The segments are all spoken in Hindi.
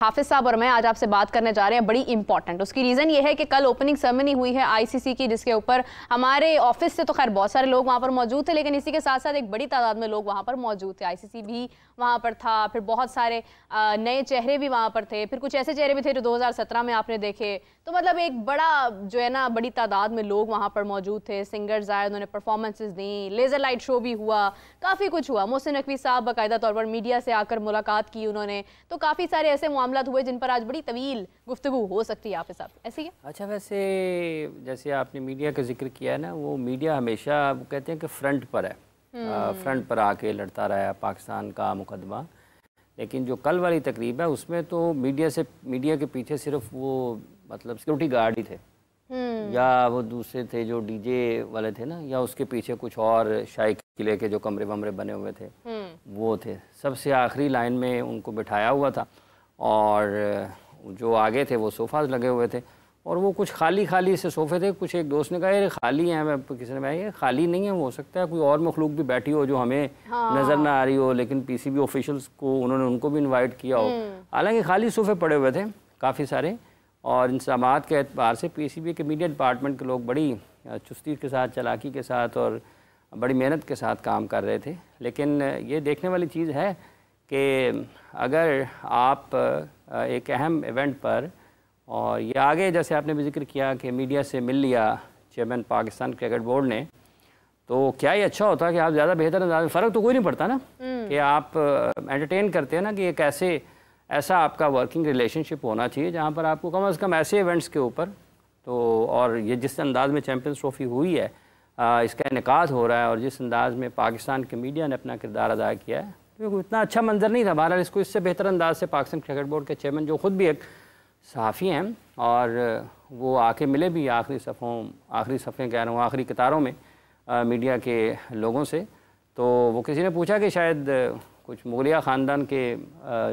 हाफिज साहब और मैं आज आपसे बात करने जा रहे हैं बड़ी इंपॉर्टेंट। उसकी रीज़न ये है कि कल ओपनिंग सेरेमनी हुई है आईसीसी की, जिसके ऊपर हमारे ऑफिस से तो खैर बहुत सारे लोग वहाँ पर मौजूद थे, लेकिन इसी के साथ साथ एक बड़ी तादाद में लोग वहाँ पर मौजूद थे। आईसीसी भी वहाँ पर था, फिर बहुत सारे नए चेहरे भी वहाँ पर थे, फिर कुछ ऐसे चेहरे भी थे जो 2017 में आपने देखे। तो मतलब एक बड़ा जो है ना, बड़ी तादाद में लोग वहाँ पर मौजूद थे। सिंगर्स आए, उन्होंने परफॉर्मेंसेज दी, लेज़र लाइट शो भी हुआ, काफ़ी कुछ हुआ। मोहसिन नकवी साहब बाकायदा तौर पर मीडिया से आकर मुलाकात की उन्होंने। तो काफ़ी सारे ऐसे मामलात हुए जिन पर आज बड़ी तवील गुफ्तगू हो सकती है। आप ऐसे ही अच्छा, वैसे जैसे आपने मीडिया का जिक्र किया है ना, वो मीडिया हमेशा वो कहते हैं कि फ्रंट पर है, फ्रंट पर आके लड़ता रहा है पाकिस्तान का मुकदमा। लेकिन जो कल वाली तकरीब है उसमें तो मीडिया के पीछे सिर्फ वो मतलब सिक्योरिटी गार्ड ही थे, या वो दूसरे थे जो डीजे वाले थे ना, या उसके पीछे कुछ और शाही किले के जो कमरे वमरे बने हुए थे वो थे। सबसे आखिरी लाइन में उनको बिठाया हुआ था और जो आगे थे वो सोफ़ाज लगे हुए थे और वो कुछ खाली से सोफ़े थे। कुछ एक दोस्त ने कहा ये खाली हैं, मैं किसी ने कहा ये खाली नहीं है, वो हो सकता है कोई और मखलूक भी बैठी हो जो हमें नज़र ना आ रही हो, लेकिन पीसीबी ऑफिशियल्स को उन्होंने उनको भी इनवाइट किया हो। हालांकि खाली सोफ़े पड़े हुए थे काफ़ी सारे, और इंतज़ामात के एतबार से पीसीबी के मीडिया डिपार्टमेंट के लोग बड़ी चुस्ती के साथ, चालाकी के साथ और बड़ी मेहनत के साथ काम कर रहे थे। लेकिन ये देखने वाली चीज़ है कि अगर आप एक अहम इवेंट पर, और ये आगे जैसे आपने भी जिक्र किया कि मीडिया से मिल लिया चेयरमैन पाकिस्तान क्रिकेट बोर्ड ने, तो क्या ही अच्छा होता कि आप ज़्यादा बेहतर अंदाज में, फ़र्क तो कोई नहीं पड़ता ना कि आप एंटरटेन करते हैं ना, कि एक ऐसा आपका वर्किंग रिलेशनशिप होना चाहिए जहाँ पर आपको कम से कम ऐसे इवेंट्स के ऊपर तो, और ये जिस अंदाज में चैम्पियंस ट्रॉफी हुई है, इसका इनेकाद हो रहा है और जिस अंदाज में पाकिस्तान के मीडिया ने अपना किरदार अदा किया है, तो इतना अच्छा मंजर नहीं था। बहरहाल इसको इससे बेहतर अंदाज से पाकिस्तान क्रिकेट बोर्ड के चेयरमैन, जो ख़ुद भी एक सहाफ़ी हैं और वो आके मिले भी आखिरी सफ़े कह रहा हूँ, आखिरी कतारों में मीडिया के लोगों से। तो वो किसी ने पूछा कि शायद कुछ मुगलिया ख़ानदान के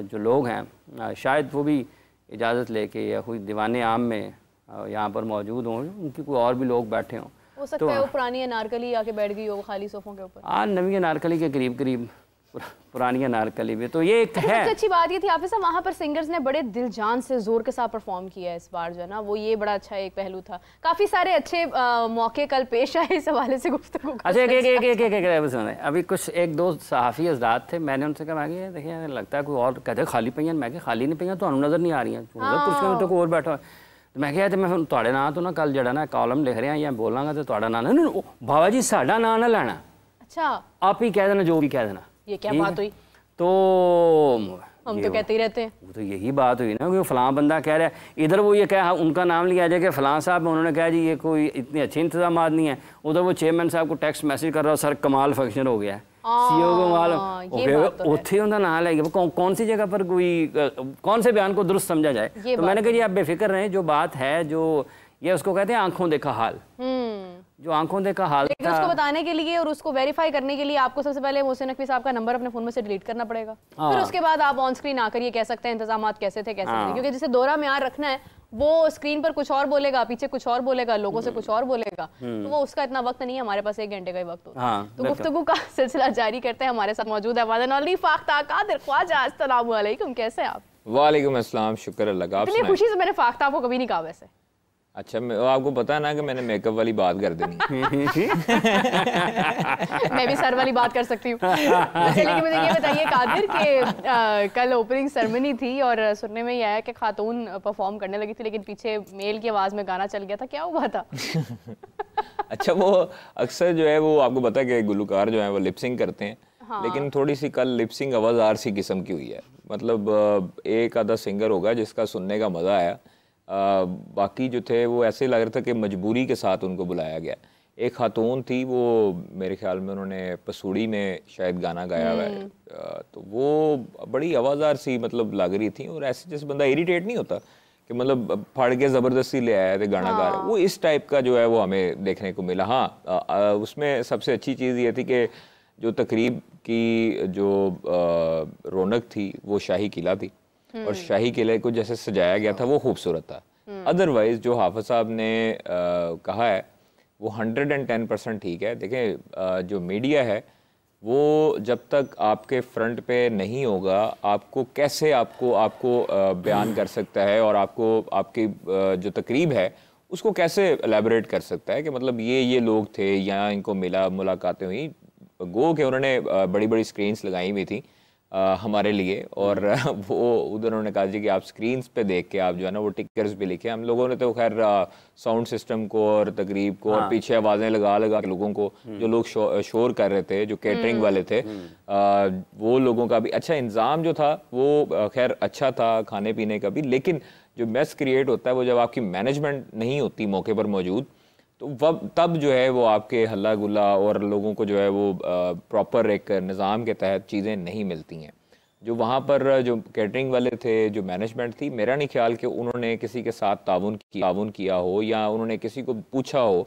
जो लोग हैं, शायद वो भी इजाज़त लेके या कोई दीवाने आम में यहाँ पर मौजूद हों, उनकी कोई और भी लोग बैठे हों। हो सकता है वो पुरानी अनारकली आके बैठ गई हो खाली सोफ़ों के ऊपर। हाँ, नवी अनारकली के करीब पुरानी अनारकली भी। तो ये एक है। सबसे अच्छी बात ये थी हाफिज़ साहब, वहाँ पर सिंगर्स ने बड़े दिल जान से जोर के साथ परफॉर्म किया है इस बार, जो है ना वो ये बड़ा अच्छा एक पहलू था। काफ़ी सारे अच्छे मौके कल पेश आए इस हवाले से गुफ्तगू। अच्छा, एक अभी कुछ एक दो सहाफ़ी हज़रात थे, मैंने उनसे कहा कि देखिए लगता है कोई और कहते खाली पईयां, मैं खाली नहीं पईयां तो नज़र नहीं आ रही हैं, कुर्सियां तो कोई और बैठा। मैं क्या मैं थोड़े नाम तो ना कल जड़ा ना कॉलम लिख रहे हैं या बोलांगा तो थोड़ा नाम ना बाबा जी साडा नाम ना लेना। अच्छा, आप ही कह देना, जो भी कह देना। ये क्या बात हुई? तो हम तो कहते ही रहते हैं। वो तो यही बात हुई ना कि फ़लाँ बंदा कह रहा है, इधर वो ये कहा उनका नाम लिया जाए कि फ़लाँ साहब, उन्होंने कहा जी ये कोई इतने अच्छे इंतजाम नहीं है। उधर वो चेयरमैन साहब को टेक्स्ट मैसेज कर रहा हो, सर कमाल फंक्शन हो गया है, सीओ को कमाल, उत्थे उनका नाम लेगा। कौन सी जगह पर कोई कौन से बयान को दुरुस्त समझा जाए? तो मैंने कहा जी आप बेफिक्र रहें, जो बात है जो ये उसको कहते हैं आंखों देखा हाल, जो आंखों देखा हाल था। उसको बताने के लिए और उसको वेरीफाई करने के लिए आपको सबसे पहले मोहसिन नकवी साहब का नंबर अपने फोन में से डिलीट करना पड़ेगा। फिर उसके बाद आप ऑन स्क्रीन आकर ये कह सकते हैं इंतजामात कैसे थे, क्योंकि जिसे दौरा में रखना है वो स्क्रीन पर कुछ और बोलेगा, पीछे कुछ और बोलेगा, लोगों से कुछ और बोलेगा, तो वो उसका इतना वक्त नहीं है। हमारे पास 1 घंटे का ही वक्त होता है। तो गुफ्तगू का सिलसिला जारी करते हैं। हमारे साथ मौजूद है फाख्ता कादिर ख्वाजा। अस्सलाम वालेकुम, कैसे आप? वालेकुम अस्सलाम, शुक्र अल्लाह का। इतनी खुशी से मैंने फाख्ता आपको कभी नहीं कहा वैसे। अच्छा, आपको पता है ना कि मैंने मेकअप वाली बात कर देनी मैं भी सर वाली बात कर सकती हूँ। लेकिन मुझे ये बताइए कादिर कि कल ओपनिंग सेरेमनी थी और सुनने में ये आया कि खातून परफॉर्म करने लगी थी, लेकिन पीछे मेल की आवाज़ में गाना चल गया था, क्या हुआ था? अच्छा, वो अक्सर जो है वो आपको पता है कि गुलकार जो है वो लिपसिंग करते हैं। हाँ। लेकिन थोड़ी सी कल लिपसिंग आवाज़ार सी किस्म की हुई है। मतलब एक आधा सिंगर होगा जिसका सुनने का मज़ा आया, बाकी जो थे वो ऐसे लग रहा था कि मजबूरी के साथ उनको बुलाया गया। एक खातून थी, वो मेरे ख्याल में उन्होंने पसूड़ी में शायद गाना गाया हुआ है, तो वो बड़ी आवाज़ार सी मतलब लग रही थी, और ऐसे जैसे बंदा इरिटेट नहीं होता कि मतलब फाड़ के ज़बरदस्ती ले आया थे गाना गा रहा है, वो इस टाइप का जो है वो हमें देखने को मिला। हाँ, उसमें सबसे अच्छी चीज़ ये थी कि जो तकरीब की जो रौनक थी वो शाही किला थी, और शाही किले को जैसे सजाया गया था वो खूबसूरत था। अदरवाइज जो हाफिज साहब ने कहा है वो 110% ठीक है। देखें, जो मीडिया है वो जब तक आपके फ्रंट पे नहीं होगा, आपको कैसे आपको आपको बयान कर सकता है और आपको आपकी जो तकरीब है उसको कैसे एलैबोरेट कर सकता है कि मतलब ये लोग थे, यहाँ इनको मिला, मुलाकातें हुई। गो के उन्होंने बड़ी बड़ी स्क्रीन्स लगाई हुई थी हमारे लिए, और वो उधर उन्होंने कहा जी कि आप स्क्रीन्स पे देख के आप जो है ना वो टिकर्स भी लिखे। हम लोगों ने तो खैर साउंड सिस्टम को और तकरीब को और पीछे आवाज़ें लगा लगा के लोगों को, जो लोग शोर कर रहे थे, जो कैटरिंग वाले थे, वो लोगों का भी अच्छा इंतज़ाम जो था वो खैर अच्छा था खाने पीने का भी। लेकिन जो मेस क्रिएट होता है वो जब आपकी मैनेजमेंट नहीं होती मौके पर मौजूद, तो तब जो है वो आपके हल्ला गुल्ला और लोगों को जो है वो प्रॉपर एक निज़ाम के तहत चीज़ें नहीं मिलती हैं। जो वहाँ पर जो कैटरिंग वाले थे, जो मैनेजमेंट थी, मेरा नहीं ख्याल कि उन्होंने किसी के साथ ताउन किया हो या उन्होंने किसी को पूछा हो।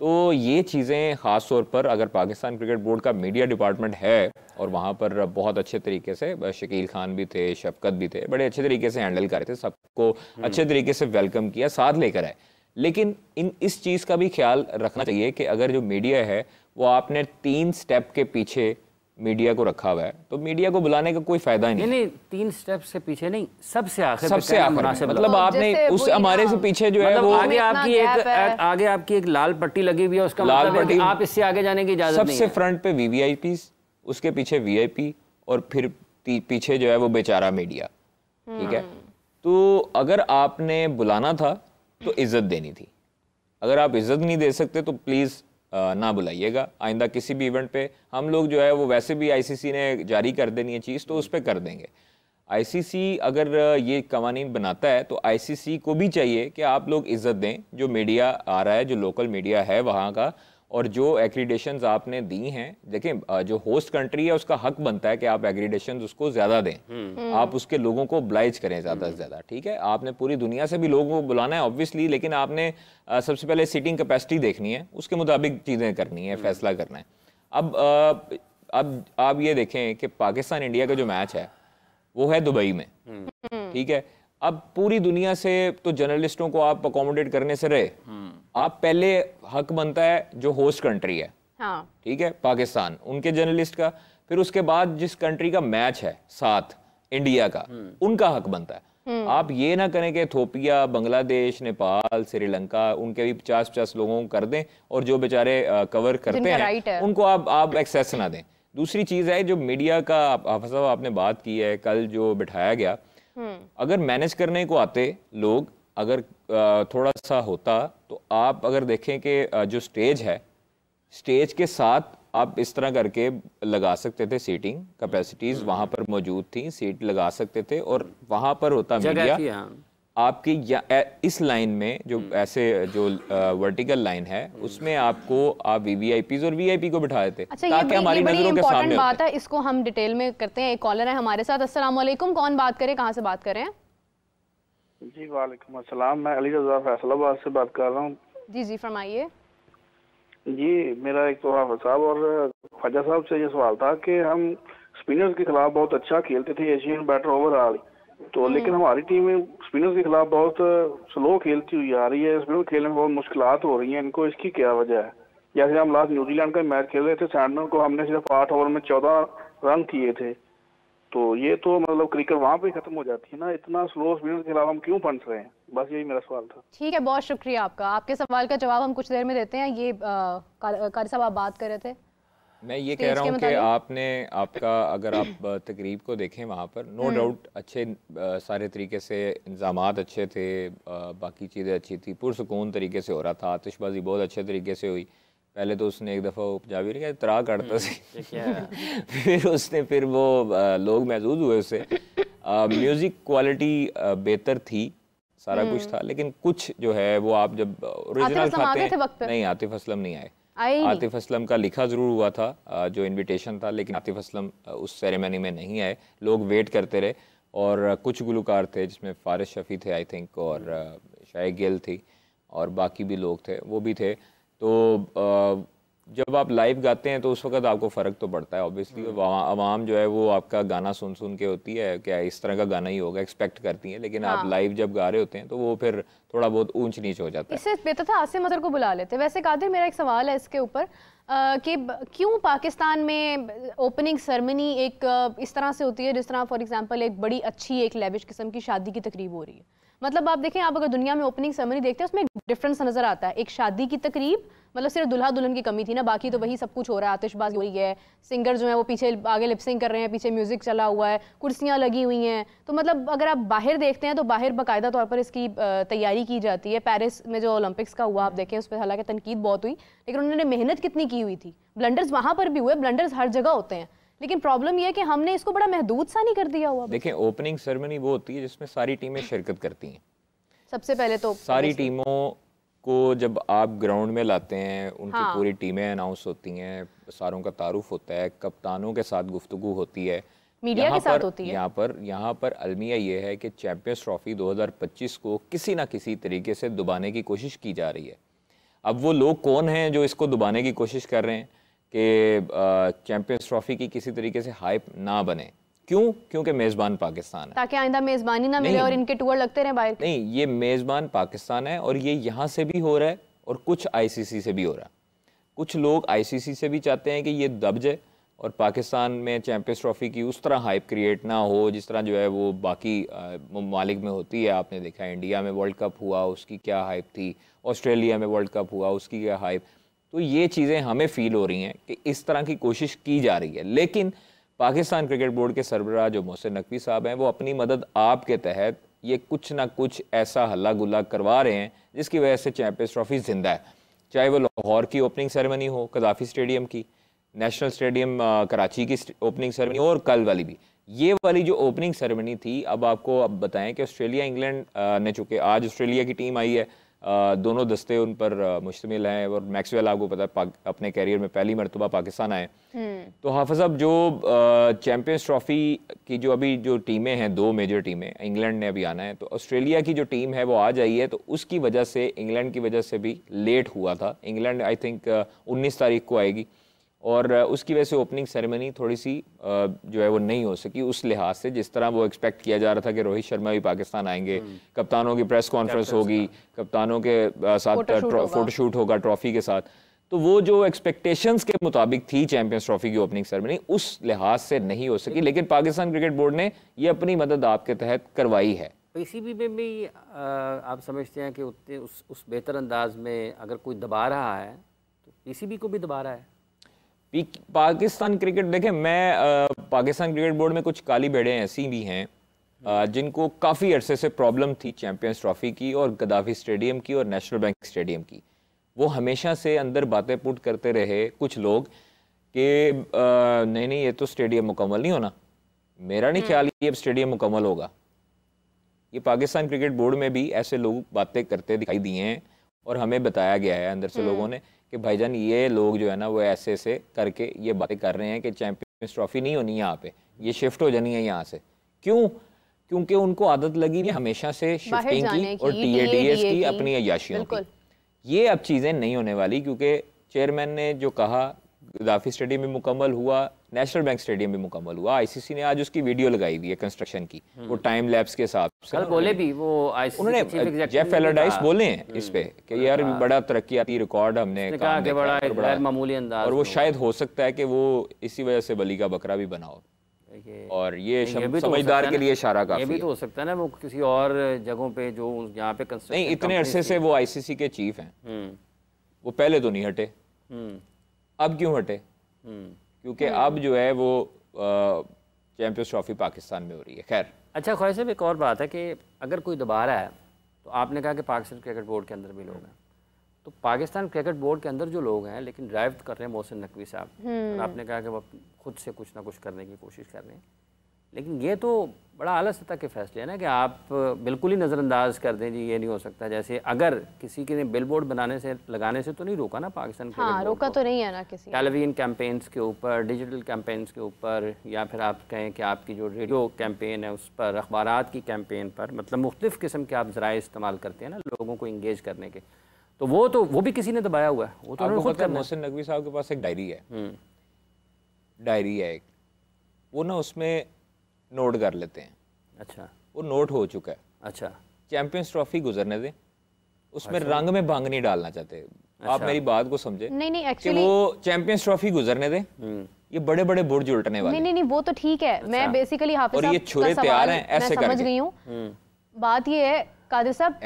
तो ये चीज़ें ख़ास तौर पर अगर पाकिस्तान क्रिकेट बोर्ड का मीडिया डिपार्टमेंट है और वहाँ पर बहुत अच्छे तरीके से शकील खान भी थे, शफकत भी थे, बड़े अच्छे तरीके से हैंडल कर रहे थे, सबको अच्छे तरीके से वेलकम किया, साथ लेकर आए। लेकिन इस चीज़ का भी ख्याल रखना चाहिए कि अगर जो मीडिया है वो आपने 3 स्टेप के पीछे मीडिया को रखा हुआ है, तो मीडिया को बुलाने का कोई फायदा ही नहीं। नहीं 3 स्टेप से पीछे नहीं, सबसे आखिर मतलब आपने उस हमारे से पीछे जो है वो आगे आपकी एक लाल पट्टी लगी हुई है, उसका मतलब है आप इससे आगे जाने की इजाजत नहीं है। सबसे फ्रंट पे वीवीआईपीस, उसके पीछे वीआईपी और फिर पीछे जो है वो बेचारा मीडिया। ठीक है, तो अगर आपने बुलाना था तो इज्जत देनी थी। अगर आप इज्जत नहीं दे सकते तो प्लीज़ ना बुलाइएगा आइंदा किसी भी इवेंट पे। हम लोग जो है वो वैसे भी आईसीसी ने जारी कर देनी है चीज़, तो उस पर कर देंगे। आईसीसी अगर ये कवानीन बनाता है तो आईसीसी को भी चाहिए कि आप लोग इज्जत दें जो मीडिया आ रहा है, जो लोकल मीडिया है वहाँ का, और जो एक्रीडेशंस आपने दी हैं। देखें, जो होस्ट कंट्री है उसका हक बनता है कि आप एक्रीडेशंस उसको ज़्यादा दें, आप उसके लोगों को ऑब्लाइज करें ज़्यादा से ज़्यादा। ठीक है, आपने पूरी दुनिया से भी लोगों को बुलाना है ऑब्वियसली, लेकिन आपने सबसे पहले सीटिंग कैपेसिटी देखनी है, उसके मुताबिक चीज़ें करनी है, फैसला करना है। अब आप ये देखें कि पाकिस्तान इंडिया का जो मैच है वो है दुबई में। ठीक है, अब पूरी दुनिया से तो जर्नलिस्टों को आप अकोमोडेट करने से रहे, आप पहले हक बनता है जो होस्ट कंट्री है, हाँ। ठीक है, पाकिस्तान, उनके जर्नलिस्ट का, फिर उसके बाद जिस कंट्री का मैच है साथ इंडिया का, उनका हक बनता है। आप ये ना करें कि इथोपिया, बांग्लादेश, नेपाल, श्रीलंका, उनके भी 50-50 लोगों को कर दें और जो बेचारे कवर करते हैं उनको आप एक्सेस ना दें। दूसरी चीज़ है जो मीडिया का, हाफिज़ साहब आपने बात की है, कल जो बिठाया गया, अगर मैनेज करने को आते लोग, अगर थोड़ा सा होता, तो आप अगर देखें कि जो स्टेज है, स्टेज के साथ आप इस तरह करके लगा सकते थे, सीटिंग कैपेसिटीज वहां पर मौजूद थी, सीट लगा सकते थे और वहां पर होता मीडिया आपकी इस लाइन में जो ऐसे जो वर्टिकल लाइन है उसमें आपको आप वीवीआईपीज और वीआईपी को बिठा देते। अच्छा, ताकि हमारी नजरों के सामने बात है, इसको हम डिटेल में करते हैं। एक कॉलर है हमारे साथ। अस्सलाम वालेकुम, कौन बात करें, कहाँ से बात कर रहे हैं? जी वालेकुम अस्सलाम, मैं अली रज़ा फैसलाबाद से बात कर रहा हूँ। जी जी फरमाइए। जी, मेरा एक तो हाफिज़ साहब और ख्वाजा साहब से ये सवाल था कि हम स्पिनर्स के खिलाफ बहुत अच्छा खेलते थे एशियन बैटर ओवरऑल, तो लेकिन हमारी टीम में स्पिनर्स के खिलाफ बहुत स्लो खेलती हुई आ रही है, स्पिनर खेलने में बहुत मुश्किलात हो रही हैं इनको, इसकी क्या वजह है? जैसे हम लास्ट न्यूजीलैंड का मैच खेल रहे थे, सैंडनर को हमने सिर्फ 8 ओवर में 14 रन किए थे, तो ये तो मतलब क्रिकेट वहाँ पे खत्म हो जाती है ना, इतना स्लो स्पिनर के खिलाफ हम क्यों फंस रहे हैं? बस यही मेरा सवाल था। ठीक है, बहुत शुक्रिया आपका। आपके सवाल का जवाब हम कुछ देर में देते हैं। ये कारी साहब आप बात कर रहे थे। मैं ये कह रहा हूँ कि आपका अगर आप तकरीब को देखें वहाँ पर नो डाउट अच्छे सारे तरीके से इंतजामात अच्छे थे, बाकी चीज़ें अच्छी थी, पुरसकून तरीके से हो रहा था, आतिशबाजी बहुत अच्छे तरीके से हुई। पहले तो उसने एक दफ़ा पंजाबी ने तरा काटता फिर वो लोग महसूस हुए उससे। म्यूज़िक क्वालिटी बेहतर थी, सारा कुछ था, लेकिन कुछ जो है वो आप जब ओरिजिनल खाते हैं, नहीं आतिफ असलम नहीं आए। आतिफ असलम का लिखा ज़रूर हुआ था जो इनविटेशन था, लेकिन आतिफ असलम उस सेरेमनी में नहीं आए, लोग वेट करते रहे। और कुछ गुलकार थे जिसमें फारिस शफ़ी थे आई थिंक, और शायद गिल थी और बाकी भी लोग थे, वो भी थे। तो जब आप लाइव गाते हैं तो उस वक्त आपको फ़र्क तो पड़ता है ऑब्वियसली। आवाम जो है वो आपका गाना सुन सुन के होती है क्या इस तरह का गाना ही होगा एक्सपेक्ट करती है, लेकिन आप लाइव जब गा रहे होते हैं तो वो फिर थोड़ा बहुत ऊंच नीच हो जाता है। इससे बेहतर था आसिम अजहर को बुला लेते। वैसे कादिर, मेरा एक सवाल है इसके ऊपर कि क्यों पाकिस्तान में ओपनिंग सेरेमनी एक इस तरह से होती है जिस तरह फॉर एग्जांपल एक बड़ी अच्छी एक लेविश किस्म की शादी की तकरीब हो रही है। मतलब आप देखें, आप अगर दुनिया में ओपनिंग सेरेमनी देखते हैं उसमें डिफरेंस नजर आता है। एक शादी की तकरीब मतलब सिर्फ दुल्हा दुल्हन की कमी थी ना, बाकी तो वही सब कुछ हो रहा है, आतिशबाजी हो रही है, सिंगर जो है वो पीछे आगे लिपसिंग कर रहे हैं, पीछे म्यूजिक चला हुआ है, कुर्सियां लगी हुई हैं। तो मतलब अगर आप बाहर देखते हैं तो बाहर बाकायदा तौर पर इसकी तैयारी की जाती है। पेरिस में जो ओलंपिक्स का हुआ आप देखें उस पर हालांकि तनकीद बहुत हुई, लेकिन उन्होंने मेहनत कितनी की हुई थी। ब्लंडर्स वहां पर भी हुए, ब्लंडर्स हर जगह होते हैं, लेकिन प्रॉब्लम यह है कि हमने इसको बड़ा महदूद सा नहीं कर दिया हुआ। देखें, ओपनिंग सेरेमनी वो होती है जिसमें सारी टीमें शिरकत करती हैं। सबसे पहले तो सारी टीमों को जब आप ग्राउंड में लाते हैं, उनकी पूरी टीमें अनाउंस होती हैं, सारों का तारुफ होता है, कप्तानों के साथ गुफ्तगू होती है, मीडिया के साथ होती है। यहाँ पर अलमिया ये है कि चैंपियंस ट्रॉफी 2025 को किसी ना किसी तरीके से दुबाने की कोशिश की जा रही है। अब वो लोग कौन हैं जो इसको दुबाने की कोशिश कर रहे हैं कि चैंपियंस ट्रॉफी की किसी तरीके से हाइप ना बने। क्यों? क्योंकि मेज़बान पाकिस्तान है, ताकि आइंदा मेज़बानी ना मिले और इनके टूर लगते रहे बाहर। नहीं, ये मेज़बान पाकिस्तान है और ये यहाँ से भी हो रहा है और कुछ आईसीसी से भी हो रहा है। कुछ लोग आईसीसी से भी चाहते हैं कि ये दब जाए और पाकिस्तान में चैंपियंस ट्रॉफी की उस तरह हाइप क्रिएट ना हो जिस तरह जो है वो बाकी ममालिक में होती है। आपने देखा इंडिया में वर्ल्ड कप हुआ, उसकी क्या हाइप थी, ऑस्ट्रेलिया में वर्ल्ड कप हुआ, उसकी क्या हाइप। तो ये चीज़ें हमें फील हो रही हैं कि इस तरह की कोशिश की जा रही है, लेकिन पाकिस्तान क्रिकेट बोर्ड के सरबराह जो मोहसिन नकवी साहब हैं वो अपनी मदद आप के तहत ये कुछ ना कुछ ऐसा हल्ला गुल्ला करवा रहे हैं जिसकी वजह से चैंपियंस ट्रॉफी जिंदा है। चाहे वो लाहौर की ओपनिंग सेरेमनी हो, कदाफी स्टेडियम की, नेशनल स्टेडियम कराची की ओपनिंग सेरेमनी और कल वाली भी। ये वाली जो ओपनिंग सेरेमनी थी, अब आपको अब बताएं कि ऑस्ट्रेलिया इंग्लैंड ने, चूँकि आज ऑस्ट्रेलिया की टीम आई है, दोनों दस्ते उन पर मुश्तमिल हैं और मैक्सवेल आपको पता है अपने कैरियर में पहली मरतबा पाकिस्तान आए। तो हाफिज साहब, जो चैंपियंस ट्रॉफी की जो अभी जो टीमें हैं, दो मेजर टीमें, इंग्लैंड ने अभी आना है, तो ऑस्ट्रेलिया की जो टीम है वो आज आई है, तो उसकी वजह से इंग्लैंड की वजह से भी लेट हुआ था। इंग्लैंड आई थिंक 19 तारीख को आएगी और उसकी वजह से ओपनिंग सेरेमनी थोड़ी सी जो है वो नहीं हो सकी उस लिहाज से जिस तरह वो एक्सपेक्ट किया जा रहा था कि रोहित शर्मा भी पाकिस्तान आएंगे, कप्तानों की प्रेस कॉन्फ्रेंस होगी, कप्तानों के साथ फोटोशूट होगा ट्रॉफी के साथ। तो वो जो एक्सपेक्टेशंस के मुताबिक थी चैंपियंस ट्रॉफी की ओपनिंग सेरेमनी, उस लिहाज से नहीं हो सकी, लेकिन पाकिस्तान क्रिकेट बोर्ड ने ये अपनी मदद आपके तहत करवाई है। पीसीबी में भी आप समझते हैं कि उतने उस बेहतर अंदाज में अगर कोई दबा रहा है तो पीसीबी को भी दबा रहा है। पाकिस्तान क्रिकेट, देखें, मैं पाकिस्तान क्रिकेट बोर्ड में कुछ काली भेड़ें ऐसी भी हैं जिनको काफ़ी अरसे से प्रॉब्लम थी चैंपियंस ट्रॉफी की और गद्दाफी स्टेडियम की और नेशनल बैंक स्टेडियम की। वो हमेशा से अंदर बातें पुट करते रहे कुछ लोग कि नहीं ये तो स्टेडियम मुकम्मल नहीं होना। मेरा नहीं ख्याल ये अब स्टेडियम मुकम्मल होगा। ये पाकिस्तान क्रिकेट बोर्ड में भी ऐसे लोग बातें करते दिखाई दिए हैं और हमें बताया गया है अंदर से लोगों ने कि भाईजान ये लोग जो है ना वो ऐसे ऐसे करके ये बातें कर रहे हैं कि चैंपियंस ट्रॉफी नहीं होनी यहाँ पे, ये शिफ्ट हो जानी है यहाँ से। क्यों? क्योंकि उनको आदत लगी हमेशा से शिफ्टिंग की और TADS की, अपनी अय्याशियों की। ये अब चीज़ें नहीं होने वाली, क्योंकि चेयरमैन ने जो कहा गद्दाफी स्टेडियम भी मुकम्मल हुआ, नेशनल बैंक स्टेडियम भी मुकम्मल हुआ। आईसीसी ने आज उसकी वीडियो लगाई हुई है कंस्ट्रक्शन की, वो टाइम लैप्स के हिसाब से। कल बोले भी वो उन्होंने जेफ एलरडाइस बोले हैं इस पे कि यार बड़ा तरक्याती रिकॉर्ड हमने कहा कि बड़ा मामूली अंदाज, और वो शायद हो सकता है कि वो इसी वजह से बली का बकरा भी बनाओ, और ये समझदार के लिए इशारा काफी है। ये भी तो हो सकता है ना वो किसी और जगहों पे जो यहाँ पे कंस्ट्रक्शन, नहीं, इतने अरसे से वो आईसीसी के चीफ हैं, वो पहले तो नहीं हटे, अब क्यों हटे? क्योंकि अब जो है वो चैंपियंस ट्रॉफी पाकिस्तान में हो रही है। खैर, अच्छा ख्वाहिश साहब, एक और बात है कि अगर कोई दबा रहा है, तो आपने कहा कि पाकिस्तान क्रिकेट बोर्ड के अंदर भी लोग हैं, तो पाकिस्तान क्रिकेट बोर्ड के अंदर जो लोग हैं लेकिन ड्राइव कर रहे हैं मोहसिन नकवी साहब, और आपने कहा कि वो खुद से कुछ ना कुछ करने की कोशिश कर रहे हैं, लेकिन ये तो बड़ा आला सतह के फैसले हैं ना कि आप बिल्कुल ही नज़रअंदाज कर दें जी ये नहीं हो सकता। जैसे अगर किसी के ने बिलबोर्ड लगाने से तो नहीं रोका ना पाकिस्तान क्रिकेट बोर्ड, रोका तो नहीं है ना किसी टेलीविजन कैंपेन्स के ऊपर, डिजिटल कैंपेन्स के ऊपर, या फिर आप कहें कि आपकी जो रेडियो कैंपेन है उस पर, अखबारात की कैंपेन पर, मतलब मुख्तलिफ़ किस्म के आप ज़राए इस्तेमाल करते हैं ना लोगों को इंगेज करने के, तो वो भी किसी ने दबाया हुआ है, वो तो आपको खुद पता है करना है। मोहसिन नकवी साहब के पास एक डायरी है, डायरी है एक, वो ना उसमें नोट कर लेते हैं। अच्छा, वो नोट हो चुका है। अच्छा, चैंपियंस ट्रॉफी गुजरने दें, उसमें रंग में भंग नहीं डालना चाहते। आप मेरी बात को समझे नहीं कि एक्चुअली वो चैंपियंस ट्रॉफी गुजरने दें, ये बड़े बड़े बुर्ज उल्टने वाले। नहीं वो तो ठीक है। मैं बेसिकली हाफिज और ये साहब छुरे का तैयार सवाल हैं ऐसे मैं समझ करके। गई हूँ। बात ये है कादिर साहब,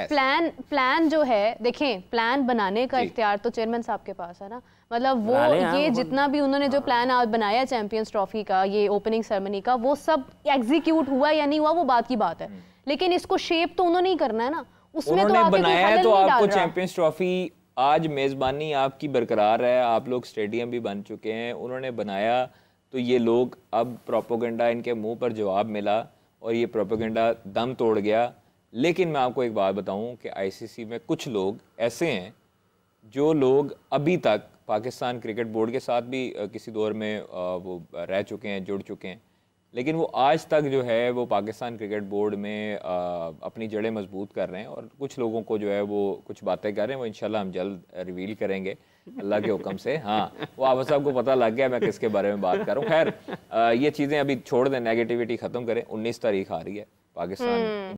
प्लान जो है, देखें प्लान बनाने का इख्तियार तो चेयरमैन साहब के पास है ना। मतलब वो ये जितना भी उन्होंने जो प्लान आज बनाया चैंपियंस ट्रॉफी का, ये ओपनिंग सेरेमनी का, वो सब एग्जीक्यूट हुआ या नहीं हुआ वो बात की बात है, लेकिन इसको शेप तो उन्होंने ही करना है ना। उसमें तो उन्होंने आके कोई बनाया है खलल तो नहीं डाल आपको रहा। चैंपियंस ट्रॉफी आज मेजबानी आपकी बरकरार है, आप लोग स्टेडियम भी बन चुके हैं, उन्होंने बनाया तो ये लोग अब प्रोपोगेंडा इनके मुंह पर जवाब मिला और ये प्रोपोगेंडा दम तोड़ गया। लेकिन मैं आपको एक बात बताऊं कि आईसीसी में कुछ लोग ऐसे हैं जो लोग अभी तक पाकिस्तान क्रिकेट बोर्ड के साथ भी किसी दौर में वो रह चुके हैं, जुड़ चुके हैं, लेकिन वो आज तक जो है वो पाकिस्तान क्रिकेट बोर्ड में अपनी जड़ें मजबूत कर रहे हैं और कुछ लोगों को जो है वो कुछ बातें कर रहे हैं, वो इंशाल्लाह हम जल्द रिवील करेंगे अल्लाह के हुक्म से। हाँ, वो आप सबको पता लग गया मैं किसके बारे में बात कर रहा हूँ। खैर ये चीज़ें अभी छोड़ दें, नेगेटिविटी ख़त्म करें। 19 तारीख आ रही है पाकिस्तान